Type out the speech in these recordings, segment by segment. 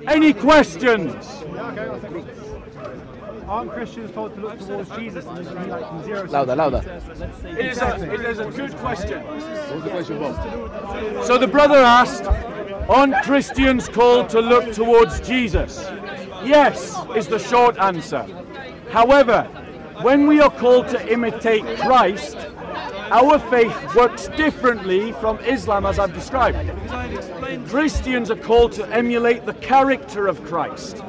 Any questions? Aren't Christians told to look towards Jesus and isn't he like from 0 to Louder. It is a good question. What was the question, Bob? So the brother asked, aren't Christians called to look towards Jesus? Yes, is the short answer. However, when we are called to imitate Christ, our faith works differently from Islam, as I've described. Christians are called to emulate the character of Christ.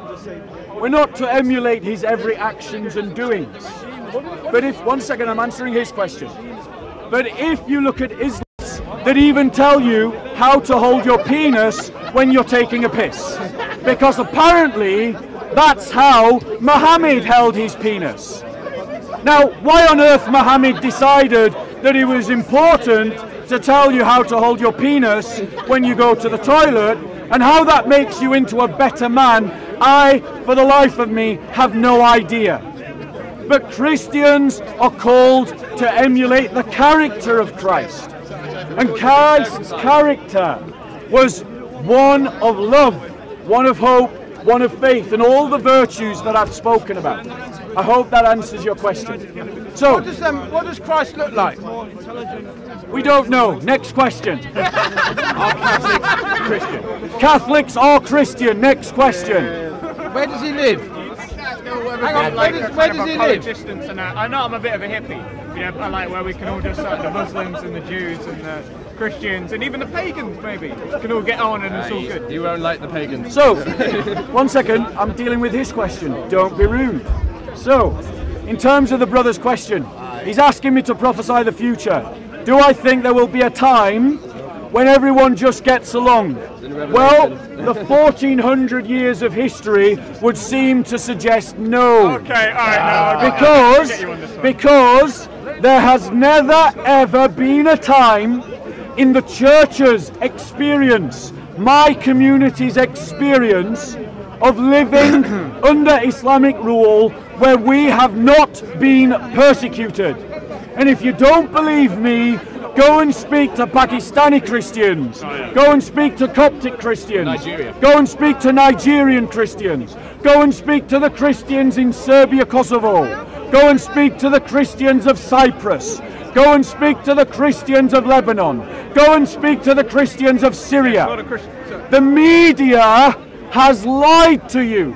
We're not to emulate his every actions and doings. But if, one second, I'm answering his question. But if you look at Islam, that even tell you how to hold your penis when you're taking a piss. Because apparently, that's how Muhammad held his penis. Now, why on earth Muhammad decided that it was important to tell you how to hold your penis when you go to the toilet, and how that makes you into a better man, I, for the life of me, have no idea. But Christians are called to emulate the character of Christ. And Christ's character was one of love, one of hope, one of faith, and all the virtues that I've spoken about. I hope that answers your question. So, what does Christ look like? We don't know. Next question. Are Catholics Christian? Catholics are Christian. Next question. Where does he live? Hang on, where does he live? Distance and I know I'm a bit of a hippie. You know, I like where we can all just the Muslims and the Jews and the Christians and even the pagans maybe can all get on and it's all good. You won't like the pagans. So, one second, I'm dealing with his question. Don't be rude. So, in terms of the brother's question, he's asking me to prophesy the future. Do I think there will be a time when everyone just gets along? Well, the 1400 years of history would seem to suggest no. Okay, alright, Because there has never ever been a time in the church's experience, my community's experience, of living under Islamic rule where we have not been persecuted. And if you don't believe me, go and speak to Pakistani Christians. Go and speak to Coptic Christians. Nigeria. Go and speak to Nigerian Christians. Go and speak to the Christians in Serbia, Kosovo. Go and speak to the Christians of Cyprus. Go and speak to the Christians of Lebanon. Go and speak to the Christians of Syria. The media has lied to you.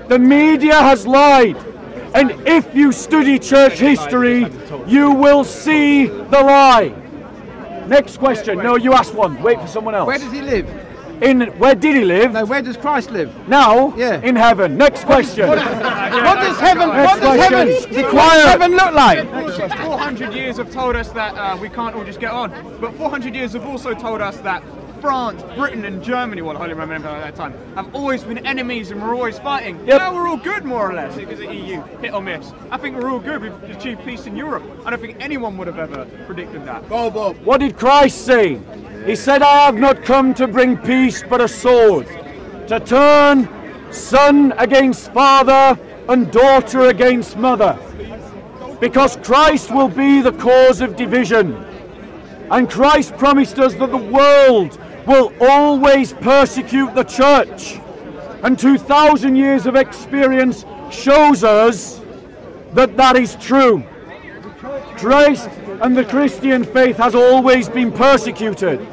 The media has lied. And if you study church history, you will see the lie. Next question. No, you asked one. Wait for someone else. Where does he live? Where did he live? No, where does Christ live? Now, Yeah. in heaven. Next question. What does heaven look like? 400 years have told us that we can't all just get on. But 400 years have also told us that France, Britain and Germany, what I hardly remember at that time, have always been enemies and we're always fighting. Yep. Now we're all good more or less because of the EU, hit or miss. I think we're all good, we've achieved peace in Europe. I don't think anyone would have ever predicted that. What did Christ say? He said, I have not come to bring peace but a sword, to turn son against father and daughter against mother. Because Christ will be the cause of division. And Christ promised us that the world will always persecute the church. And 2,000 years of experience shows us that that is true. Christ and the Christian faith has always been persecuted.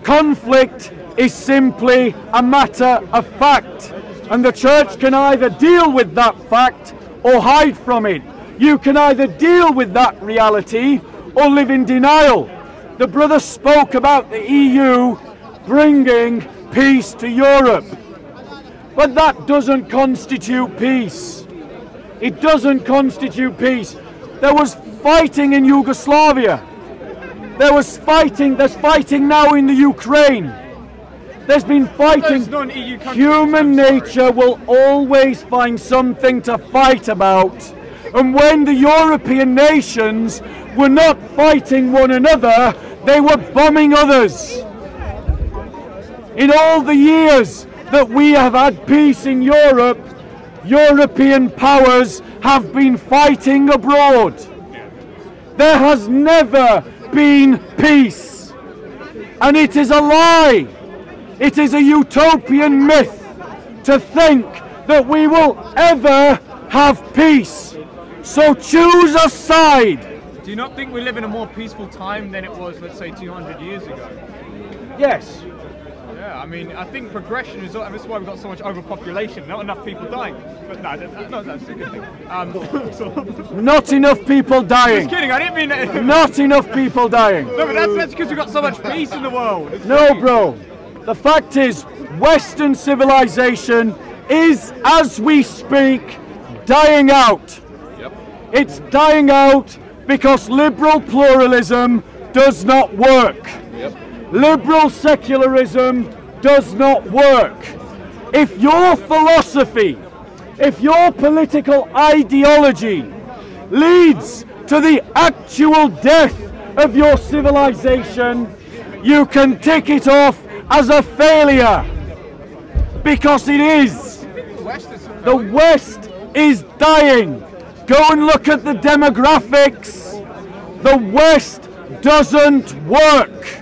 Conflict is simply a matter of fact. And the church can either deal with that fact or hide from it. You can either deal with that reality or live in denial. The brother spoke about the EU bringing peace to Europe. But that doesn't constitute peace. It doesn't constitute peace. There was fighting in Yugoslavia. There's fighting now in the Ukraine. There's been fighting. Human nature will always find something to fight about. And when the European nations were not fighting one another, they were bombing others. In all the years that we have had peace in Europe, European powers have been fighting abroad. There has never been peace. And it is a lie. It is a utopian myth. to think that we will ever have peace. So choose a side. Do you not think we live in a more peaceful time than it was, let's say, 200 years ago? Yes. Yeah, I mean, I think progression is, and that's why we've got so much overpopulation, not enough people dying. But no, that's a good thing. Not enough people dying. Just kidding, I didn't mean that. Not enough people dying. No, but that's because we've got so much peace in the world. No, bro. The fact is, Western civilization is, as we speak, dying out. It's dying out because liberal pluralism does not work. Liberal secularism does not work. If your philosophy, if your political ideology leads to the actual death of your civilization, you can tick it off as a failure, because it is. The West is dying. Go and look at the demographics. The West doesn't work.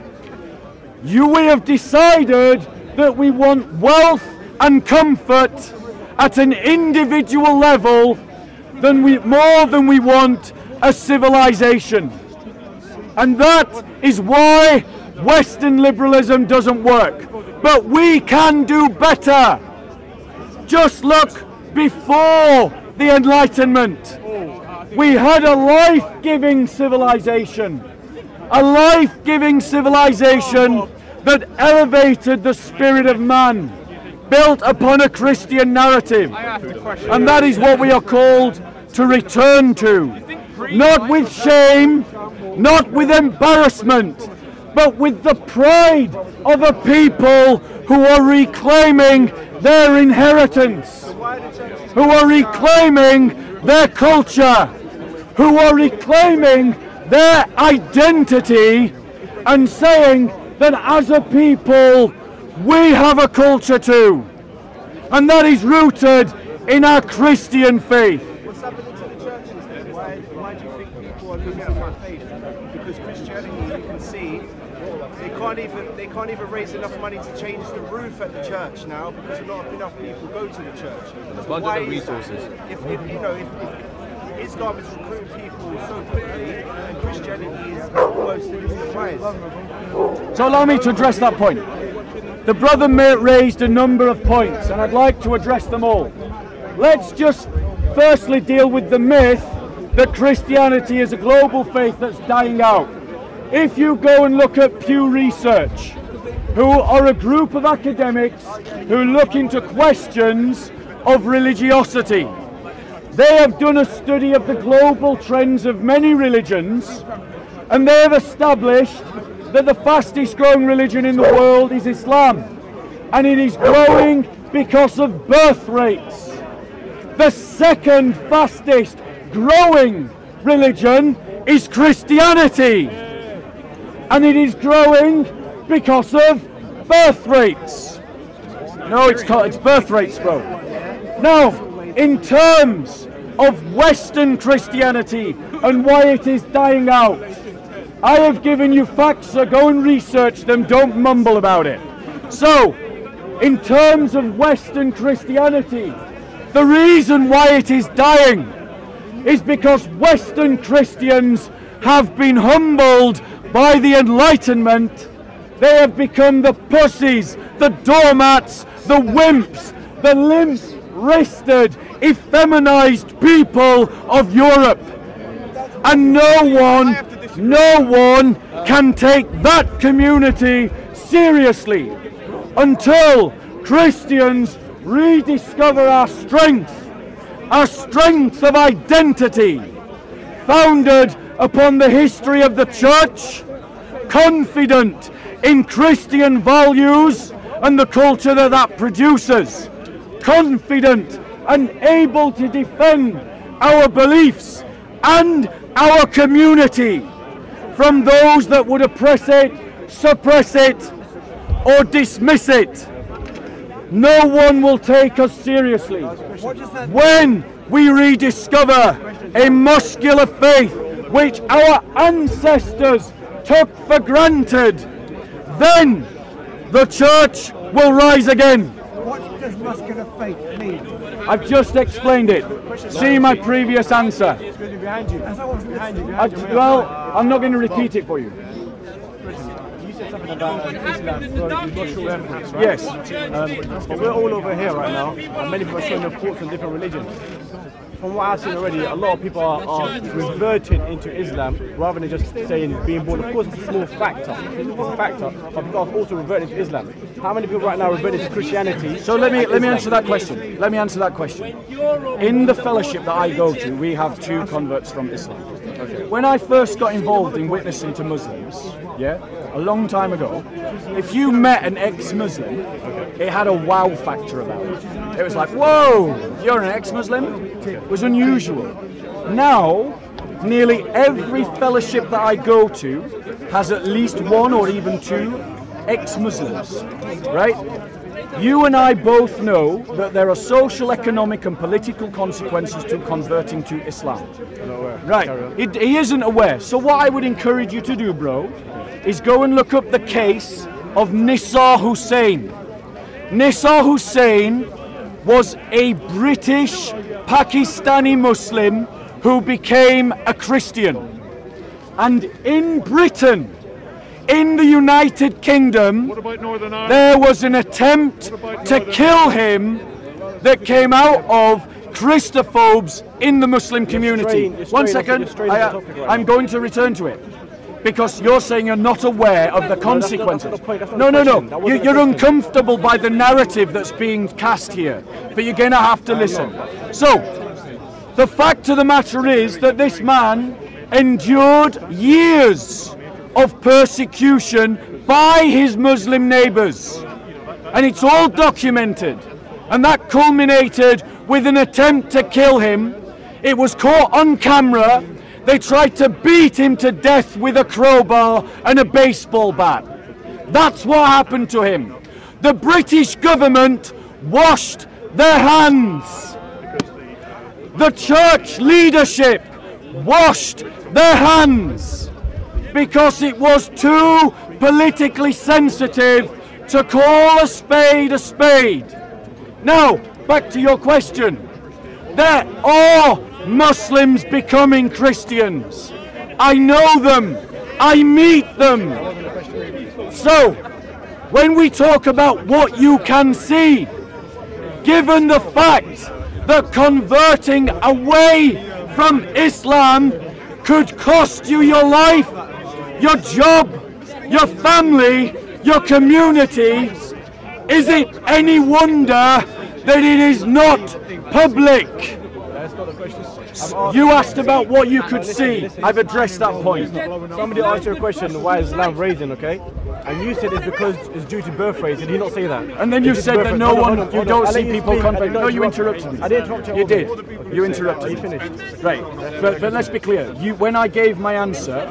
We have decided that we want wealth and comfort at an individual level more than we want a civilization. And that is why Western liberalism doesn't work. But we can do better. Just look before the Enlightenment. We had a life-giving civilization. A life-giving civilization that elevated the spirit of man, built upon a Christian narrative. And that is what we are called to return to. Not with shame, not with embarrassment, but with the pride of a people who are reclaiming their inheritance, who are reclaiming their culture, who are reclaiming their identity and saying that as a people we have a culture too, and that is rooted in our Christian faith. What's happening to the churches then? Why do you think people are losing their faith? Because Christianity, you can see, they can't even raise enough money to change the roof at the church now because not enough people go to the church. The budget of resources. If Islam is recruiting people so quickly, and Christianity is almost in its demise. So allow me to address that point. The brother raised a number of points, and I'd like to address them all. Let's just firstly deal with the myth that Christianity is a global faith that's dying out. If you go and look at Pew Research, who are a group of academics who look into questions of religiosity, they have done a study of the global trends of many religions, and they have established that the fastest growing religion in the world is Islam, and it is growing because of birth rates. The second fastest growing religion is Christianity, and it is growing because of birth rates. No, it's birth rates, bro. Now, in terms of Western Christianity and why it is dying out, I have given you facts, so go and research them, don't mumble about it. So, in terms of Western Christianity, the reason why it is dying is because Western Christians have been humbled by the Enlightenment. They have become the pussies, the doormats, the wimps, the limp-wristed, effeminized people of Europe. And no one can take that community seriously until Christians rediscover our strength of identity, founded upon the history of the church, confident in Christian values and the culture that produces, confident and able to defend our beliefs and our community from those that would oppress it, suppress it, or dismiss it. No one will take us seriously. When we rediscover a muscular faith which our ancestors took for granted, then the church will rise again. does muscular faith mean? I've just explained it. See my previous answer. Behind you. Well, I'm not going to repeat it for you. You said something about Islam, right? Yes. But we're all over here right now, and many people are showing their thoughts on different religions. From what I've seen already, a lot of people are reverting into Islam rather than just saying being born. Of course, it's a small factor. It's a factor, but people are also reverting to Islam. How many people right now are reverting to Christianity? So let me answer that question. Let me answer that question. In the fellowship that I go to, we have 2 converts from Islam. Okay. When I first got involved in witnessing to Muslims, a long time ago, if you met an ex-Muslim, it had a wow factor about it. It was like, whoa, you're an ex-Muslim? It was unusual. Now, nearly every fellowship that I go to has at least 1 or even 2 ex-Muslims, right? You and I both know that there are social, economic and political consequences to converting to Islam. Right, he isn't aware. So what I would encourage you to do, bro, is go and look up the case of Nisar Hussain. Nisar Hussain was a British Pakistani Muslim who became a Christian. And in Britain, in the United Kingdom, there was an attempt to kill him that came out of Christophobes in the Muslim community. One second, I'm going to return to it. Because you're saying you're not aware of the consequences. No. You're uncomfortable by the narrative that's being cast here. But you're going to have to listen. So, the fact of the matter is that this man endured years of persecution by his Muslim neighbours. And it's all documented. And that culminated with an attempt to kill him. It was caught on camera. They tried to beat him to death with a crowbar and a baseball bat. That's what happened to him. The British government washed their hands. The church leadership washed their hands because it was too politically sensitive to call a spade a spade. Now, back to your question. There are Muslims becoming Christians. I know them. I meet them. So, when we talk about what you can see, given the fact that converting away from Islam could cost you your life, your job, your family, your community, is it any wonder that it is not public? You asked about what you could see. I've addressed that point. Somebody asked you a question, why is Islam raising, okay? And you said it's because it's due to birth rates. Did you not say that? And then you said that no one, you don't see people convert. No, you interrupted me. I didn't interrupt you. You did. You interrupted me. Finished. Right. But let's be clear. When I gave my answer,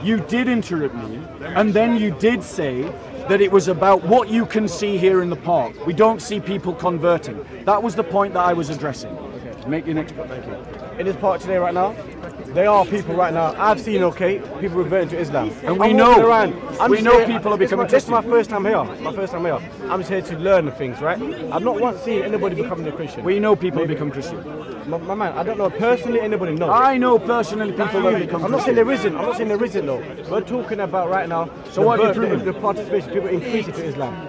you did interrupt me, and then you did say that it was about what you can see here in the park. We don't see people converting. That was the point that I was addressing. Make your next point. Thank you. In this park today, right now, there are people right now. I've seen, okay, people reverting to Islam, and we know people are becoming Christian. This is my first time here. I'm just here to learn the things, right? I've not once seen anybody becoming a Christian. We know people become Christian. My man, I don't know personally anybody knows. I know personally people that become Christian. I'm not saying there isn't though. We're talking about right now. So what are you proving? The participation, people increasing to Islam.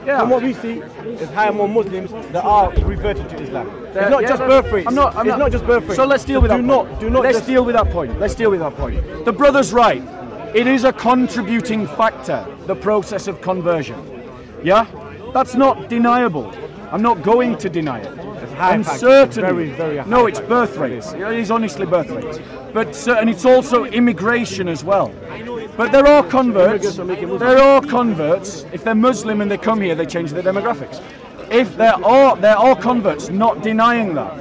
Yeah. And what we see is higher and more Muslims that are reverting to Islam. It's not just birth rates. It's not just birth rates. So let's deal with that point. Let's deal with that point. Let's deal with that point. The brother's right. It is a contributing factor, the process of conversion. Yeah? That's not deniable. I'm not going to deny it. And certainly, very high. No, it's birth rates. It is honestly birth rates. But and it's also immigration as well. But there are converts. If they're Muslim and they come here, they change their demographics. If there are converts, not denying that.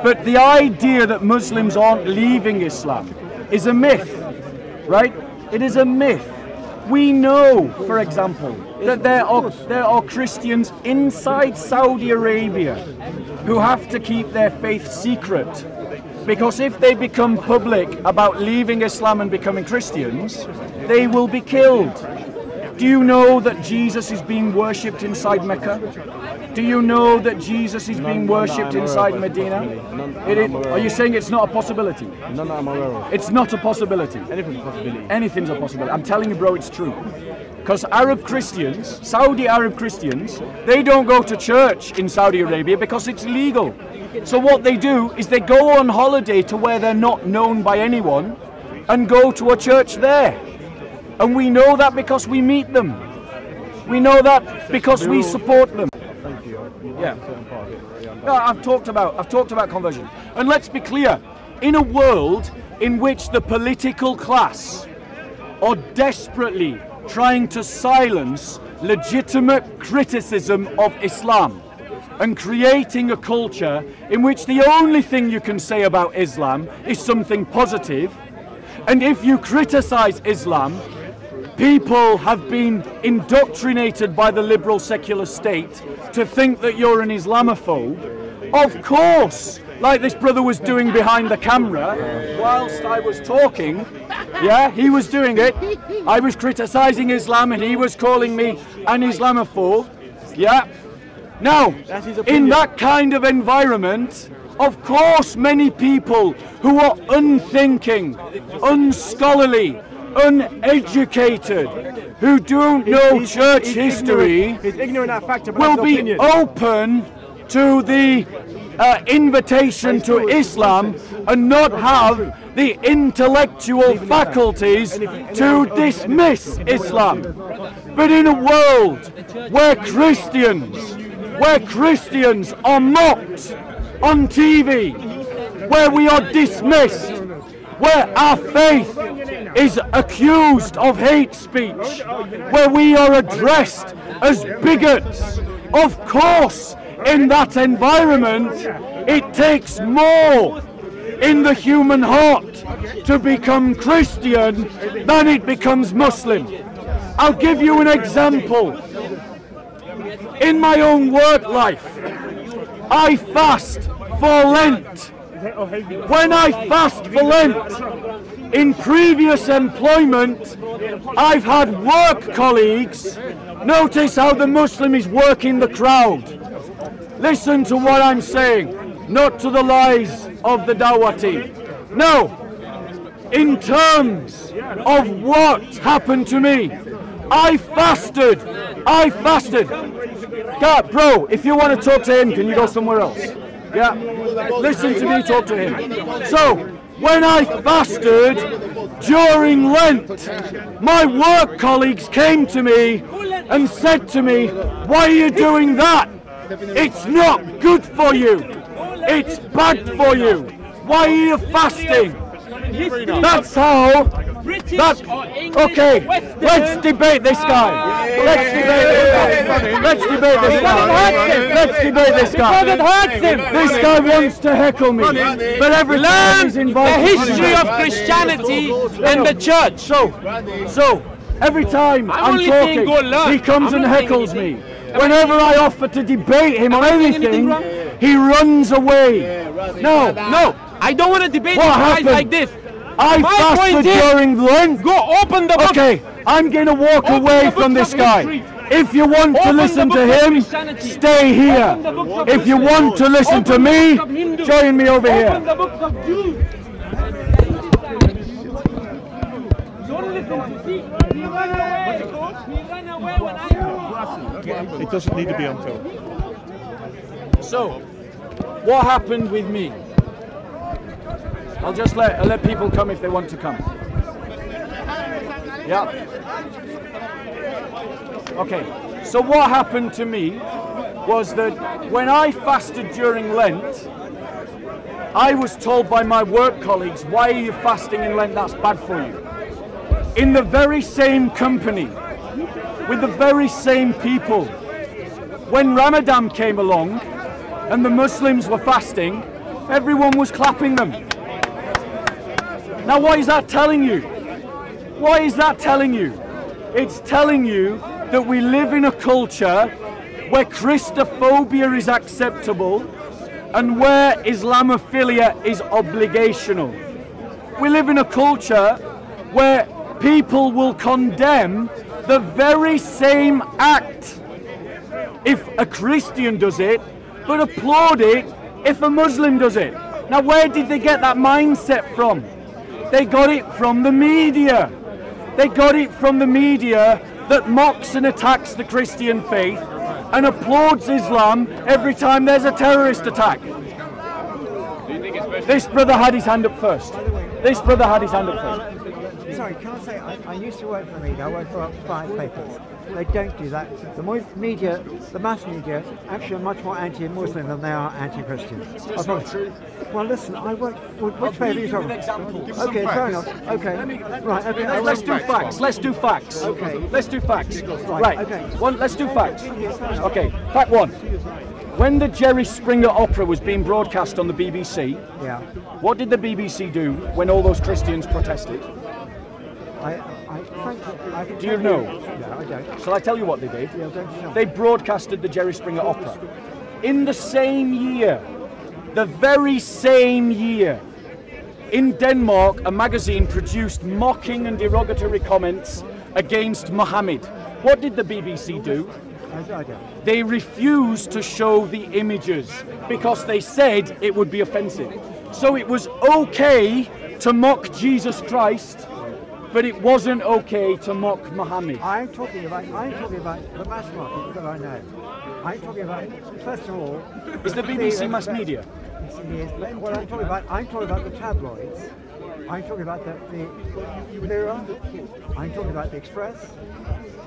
But the idea that Muslims aren't leaving Islam is a myth, right? It is a myth. We know, for example, that there are Christians inside Saudi Arabia who have to keep their faith secret. Because if they become public about leaving Islam and becoming Christians, they will be killed. Do you know that Jesus is being worshipped inside Mecca? Do you know that Jesus is being worshipped inside Medina? Are you saying it's not a possibility? None that I'm aware of. It's not a possibility. Anything's a possibility. Anything's a possibility. I'm telling you, bro, it's true. Because Arab Christians, Saudi Arab Christians, they don't go to church in Saudi Arabia because it's illegal. So what they do is they go on holiday to where they're not known by anyone and go to a church there. And we know that because we meet them. We know that because we support them. Thank you. Yeah. No, I've talked about conversion. And let's be clear, in a world in which the political class are desperately trying to silence legitimate criticism of Islam and creating a culture in which the only thing you can say about Islam is something positive, and if you criticize Islam, people have been indoctrinated by the liberal secular state to think that you're an Islamophobe. Of course, like this brother was doing behind the camera whilst I was talking, yeah, he was doing it. I was criticizing Islam and he was calling me an Islamophobe, yeah. Now, in that kind of environment, of course many people who are unthinking, unscholarly, uneducated, who don't know church history, will be open to the invitation to Islam and not have the intellectual faculties to dismiss Islam. But in a world where Christians are mocked on TV, where we are dismissed, where our faith is accused of hate speech, where we are addressed as bigots, of course, in that environment, it takes more in the human heart to become Christian than it becomes Muslim. I'll give you an example. In my own work life, I fast for Lent. When I fast for Lent, in previous employment, I've had work colleagues. Notice how the Muslim is working the crowd. Listen to what I'm saying, not to the lies of the Dawati. No, in terms of what happened to me, I fasted. God, bro, if you want to talk to him, can you go somewhere else? Yeah, listen to me talk to him. So, when I fasted during Lent, my work colleagues came to me and said to me, "Why are you doing that? It's not good for you. It's bad for you. Why are you fasting?" That's how. Okay, let's debate this guy. Let's debate this guy. This guy wants to heckle me. But every time he's invited, the history of Christianity and the church. So every time I'm talking, he comes and heckles me. Whenever I offer to debate him on anything, he runs away. No, I don't want to debate with guys like this. I fasted during Lent. Go open the book. Okay, I'm going to walk away from this guy. If you want to listen to him, stay here. If you want to listen to me, join me over here. Open the books of Jude. Don't listen to see. He ran away. He ran away when I... It doesn't need to be on film. So, what happened with me? I'll just let people come if they want to come. Yeah. Okay. So what happened to me was that when I fasted during Lent, I was told by my work colleagues, "Why are you fasting in Lent? That's bad for you." In the very same company, with the very same people, when Ramadan came along and the Muslims were fasting, everyone was clapping them. Now, what is that telling you? What is that telling you? It's telling you that we live in a culture where Christophobia is acceptable and where Islamophilia is obligational. We live in a culture where people will condemn the very same act if a Christian does it, but applaud it if a Muslim does it. Now, where did they get that mindset from? They got it from the media. They got it from the media that mocks and attacks the Christian faith and applauds Islam every time there's a terrorist attack. This brother had his hand up first. This brother had his hand up first. Sorry, can I say, I used to work for the media. I worked for 5 papers. They don't do that. The media, the mass media, actually are much more anti-Muslim than they are anti-Christian. It's not true. Well, listen, I work. Which paper are you talking about? Okay, fair enough. Okay, right. Okay, Let's do facts. Let's do facts. Okay. Let's do facts. Right. Okay. Let's do facts. Okay. Fact 1. When the Jerry Springer opera was being broadcast on the BBC, Yeah. what did the BBC do when all those Christians protested? Frankly, I can Do you tell know? No, I don't. Shall I tell you what they did? Yeah, don't tell. They broadcasted the Jerry Springer opera. In the same year, the very same year, in Denmark, a magazine produced mocking and derogatory comments against Muhammad. What did the BBC do? I don't. They refused to show the images because they said it would be offensive. So it was okay to mock Jesus Christ, but it wasn't okay to mock Muhammad. I'm talking about the mass market that I know. I'm talking about, first of all, Is the BBC mass media? Yes, what I'm talking about the tabloids. I'm talking about the Mirror. I'm talking about the Express.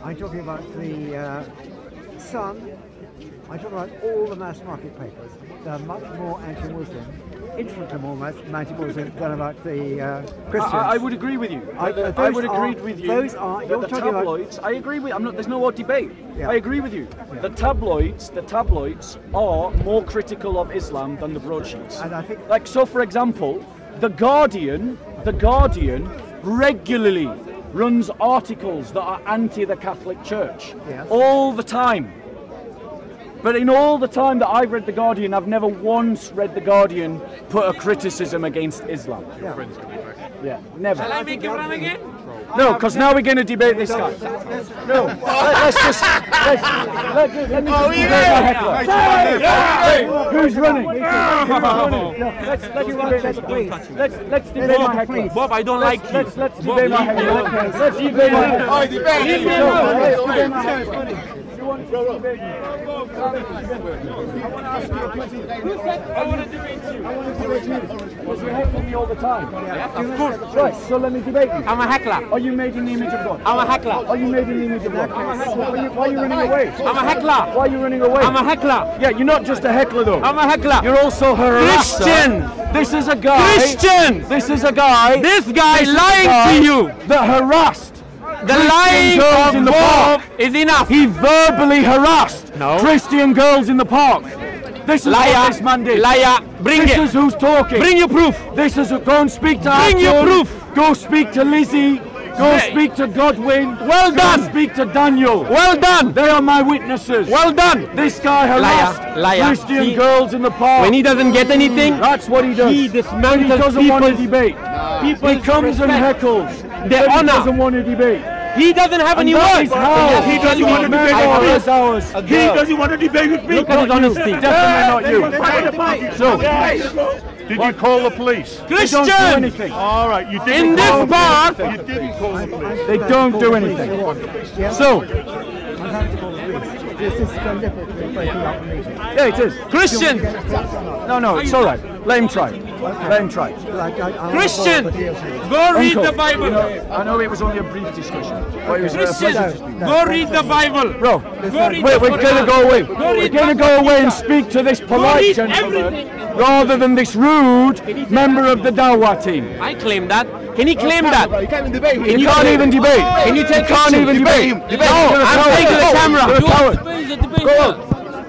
I'm talking about the Sun. I'm talking about all the mass market papers. They're much more anti-Muslim, infinitely more anti-Muslim than about the Christians. I would agree with you. I would agree with you. Those are. That You're the talking tabloids. I agree with. There's no more debate. Yeah. I agree with you. Yeah. The tabloids are more critical of Islam than the broadsheets. And I think, Like so, for example, the Guardian regularly runs articles that are anti the Catholic Church Yes. all the time. But in all the time that I've read The Guardian, I've never once read The Guardian put a criticism against Islam. Yeah, never. Shall I make him run again? No, because now we're going to debate this guy. No, let's just let me just debate my heckler. Hey, who's running? No, let's debate my heckler. Bob, I don't like you. Let's debate my heckler. Let's debate my heckler. You want to debate me? I want to debate you. Because you heckle me all the time. Of course. Right, so let me debate you. I'm a heckler. Are you made in the image of God? I'm a heckler. Are you made in the image of God? Why are you running away? I'm a heckler. Why are you running away? I'm a heckler. Yeah, you're not just a heckler though. I'm a heckler. You're also a harasser. Christian. This is a guy. Christian. This is a guy. This guy lying to you. That harassed. The Christian lying girls in of the Bob park. is enough. He verbally harassed No. Christian girls in the park. This is Liar. what this man did. Liar. Bring This it. is who's talking. Bring your proof. This is go and speak to Bring your Arthur. proof. Go speak to Lizzie. Go Hey. speak to Godwin. Well Go done. speak to Daniel. Well done. They are my witnesses. Well done. This guy harassed Liar. Christian See, girls in the park. When he doesn't get anything, That's what he does. he When he dismantles doesn't want to people's debate. He comes and heckles. Their But he honor. doesn't want to debate. he doesn't have any And that words. is how He doesn't want to debate. That's ours. He doesn't want to debate with me. Look at his honesty. Definitely not you. So, Did you call the police? they don't do Christian, anything. All right, you didn't. in this park, You didn't call the police. They don't do anything. So, I'm having to call the police. This is deliberately breaking up the meeting. yeah, it is. Christian, No, it's all right. Let him try. Let him try. Christian, go read Uncle, the Bible. you know, I know it was only a brief discussion, but it was a Christian, pleasure to speak. go read the Bible. Bro, Go read we're the going to Quran. go away. Go We're read going to go Bhagavad away and Gita. speak to this read polite gentleman everything. rather than this rude member of the Dawah team. I claim that. Can he claim that? You can't even debate. Can you take can't even debate. No, I'm taking the camera. You're a coward. Go on.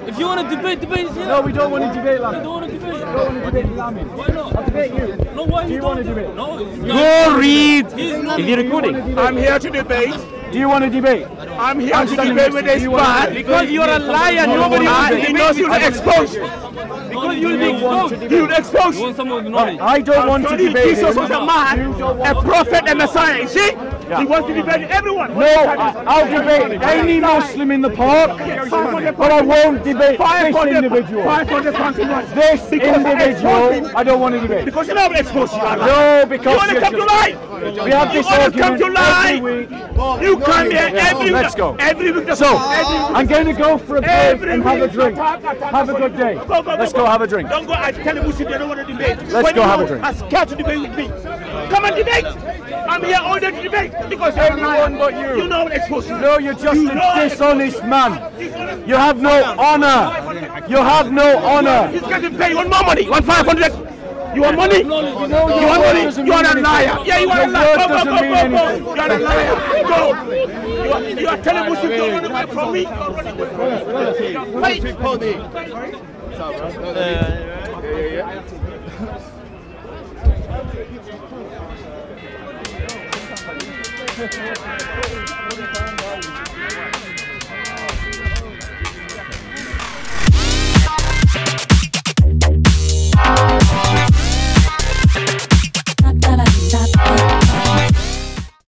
If you want to debate, debate here. No, we don't want to debate, Lamin. I don't want to debate. We don't want to debate Lamin. Why not? I'll debate you. No, why Do you want to debate? No. Go read. He's not. Is he recording? I'm here to debate. Do you want to debate? I'm here I'm to standing debate next with to you. this Do you want to man. debate? Because you're a liar, nobody He knows you'll expose. Because you'll be exposed. You'll expose. You want someone with knowledge. I don't want to Study debate Jesus him. was a man, a prophet and Messiah. You see? Yeah. He wants to debate everyone. No, I'll debate any Muslim in the park, but I won't debate this individual. 500 pounds. This individual, I don't want to debate. Because you're not exposed to life. No, because you want to come to life. We have this come to argument life. every week. You come here every week. Let's go. Every week. So, I'm going to go for a break and have a drink. Have a good day. Let's go have a drink. Don't go. I tell the Muslims they don't want to debate. Let's go have a drink. I'm scared to debate with me. Come and debate. I'm here all day to debate because Everyone but you. You know what exposed to. No, you're just a dishonest man. You have no honor. You have no honor. He's getting paid. You want more money? You want 500? You want money? You want money? You are a liar. Yeah, you are a liar. Go. You are a liar. Go. You are telling Muslims don't run away from me. Fight.